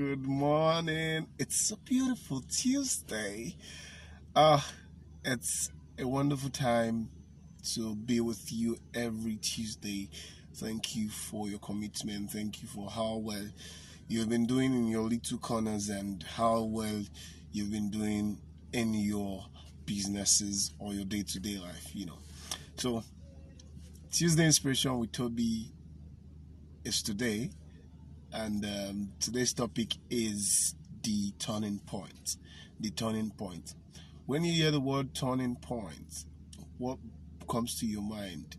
Good morning. It's a beautiful Tuesday. Ah, it's a wonderful time to be with you every Tuesday. Thank you for your commitment. Thank you for how well you've been doing in your little corners and how well you've been doing in your businesses or your day-to-day life. So, Tuesday Inspiration with Toby is today. And today's topic is the turning point. The turning point. When you hear the word turning point, what comes to your mind?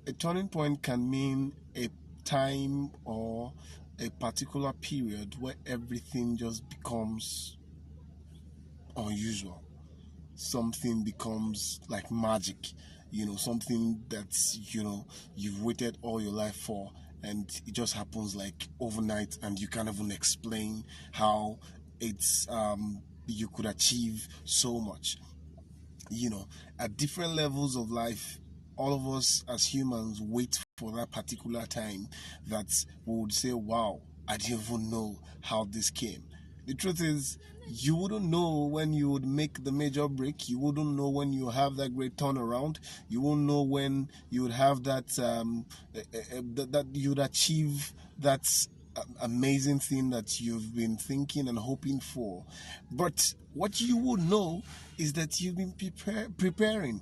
A turning point can mean a time or a particular period where everything just becomes unusual. Something becomes like magic, something that's, you've waited all your life for, and it just happens like overnight, and you can't even explain how it's you could achieve so much. At different levels of life, all of us as humans wait for that particular time that we would say, wow, I didn't even know how this came. The truth is, you wouldn't know when you would make the major break. You wouldn't know when you have that great turnaround. You won't know when you would have that you'd achieve that amazing thing that you've been thinking and hoping for. But what you would know is that you've been preparing.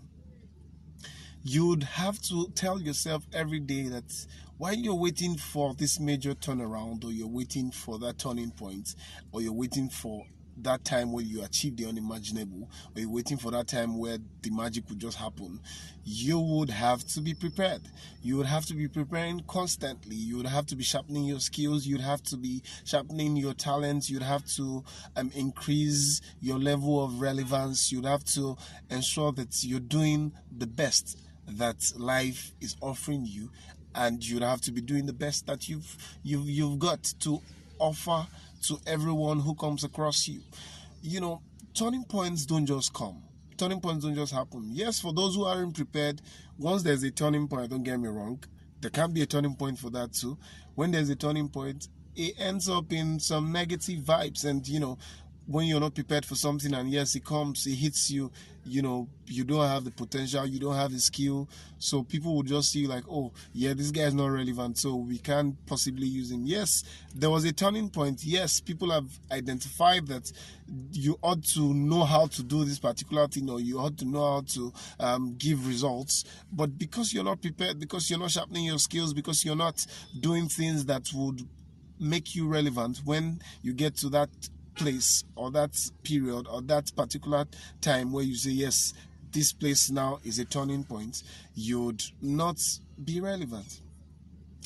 You'd have to tell yourself every day that while you're waiting for this major turnaround, or you're waiting for that turning point, or you're waiting for that time where you achieve the unimaginable, or you're waiting for that time where the magic would just happen, you would have to be prepared. You would have to be preparing constantly. You would have to be sharpening your skills. You'd have to be sharpening your talents. You'd have to increase your level of relevance. You'd have to ensure that you're doing the best that life is offering you, and you'd have to be doing the best that you've got to offer to everyone who comes across you. You know, turning points don't just come. Turning points don't just happen. Yes, for those who aren't prepared, once there's a turning point, don't get me wrong, there can be a turning point for that too. When there's a turning point, it ends up in some negative vibes, and when you're not prepared for something, and yes, it comes, it hits you, you don't have the potential, you don't have the skill, so people will just see you like, oh yeah, this guy is not relevant, so we can't possibly use him. Yes, there was a turning point. Yes, people have identified that you ought to know how to do this particular thing, or you ought to know how to give results, but because you're not prepared, because you're not sharpening your skills, because you're not doing things that would make you relevant when you get to that place or that period or that particular time where you say, yes, this place now is a turning point, you'd not be relevant.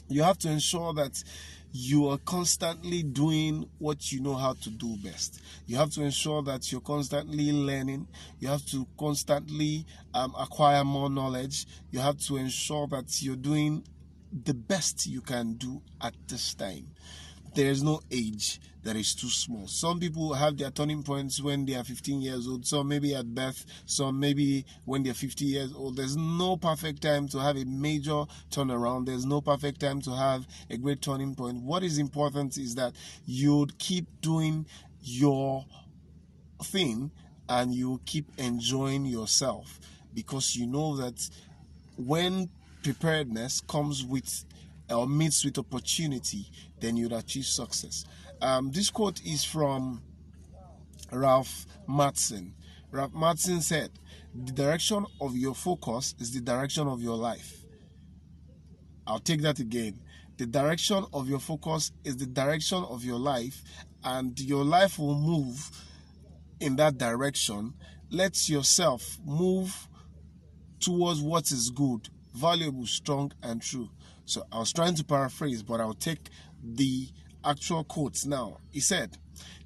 You have to ensure that you are constantly doing what you know how to do best. You have to ensure that you're constantly learning. You have to constantly acquire more knowledge. You have to ensure that you're doing the best you can do at this time. There is no age that is too small. Some people have their turning points when they are 15 years old, some maybe at birth, some maybe when they're 50 years old. There's no perfect time to have a major turnaround. There's no perfect time to have a great turning point. What is important is that you'd keep doing your thing and you keep enjoying yourself, because you know that when preparedness comes with or meets with opportunity, then you'd achieve success. This quote is from Ralph Matson. Ralph Matson said, "The direction of your focus is the direction of your life." I'll take that again. The direction of your focus is the direction of your life, and your life will move in that direction. Let yourself move towards what is good, valuable, strong, and true. So I was trying to paraphrase, but I'll take the actual quotes now. He said,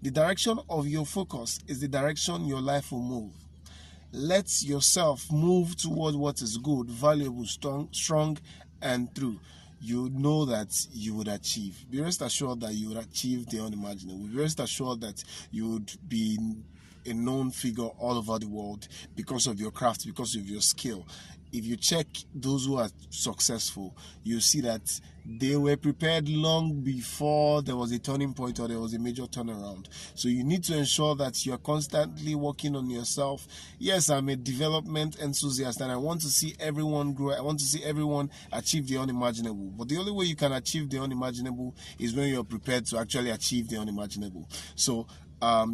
"The direction of your focus is the direction your life will move. Let yourself move toward what is good, valuable, strong, and true. You know that you would achieve. Be rest assured that you would achieve the unimaginable. Be rest assured that you would be a known figure all over the world because of your craft, because of your skill. if you check those who are successful, you see that they were prepared long before there was a turning point or there was a major turnaround. So you need to ensure that you're constantly working on yourself. Yes, I'm a development enthusiast and I want to see everyone grow. I want to see everyone achieve the unimaginable. But the only way you can achieve the unimaginable is when you're prepared to actually achieve the unimaginable. So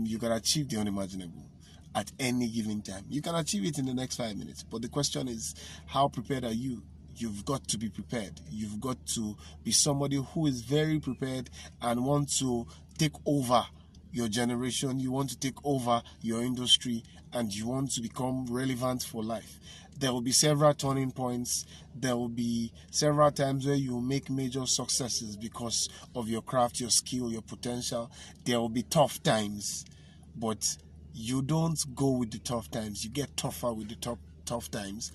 you can achieve the unimaginable at any given time. You can achieve it in the next 5 minutes, but the question is, how prepared are you? You've got to be prepared. You've got to be somebody who is very prepared and want to take over your generation. You want to take over your industry and you want to become relevant for life. There will be several turning points. There will be several times where you make major successes because of your craft, your skill, your potential. There will be tough times, but you don't go with the tough times. You get tougher with the tough times.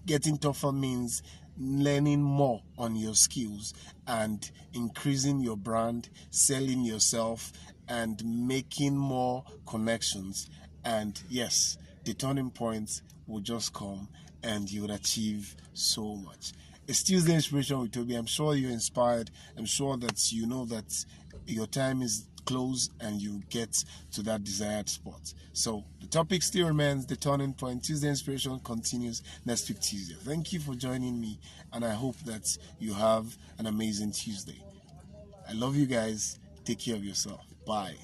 Getting tougher means learning more on your skills and increasing your brand, selling yourself, and making more connections. And yes, the turning points will just come and you will achieve so much. It's Tuesday Inspiration with Toby. I'm sure you're inspired. I'm sure that you know that your time is close and you get to that desired spot. So the topic still remains the turning point. Tuesday Inspiration continues next week Tuesday. Thank you for joining me and I hope that you have an amazing Tuesday. I love you guys. Take care of yourself. Bye.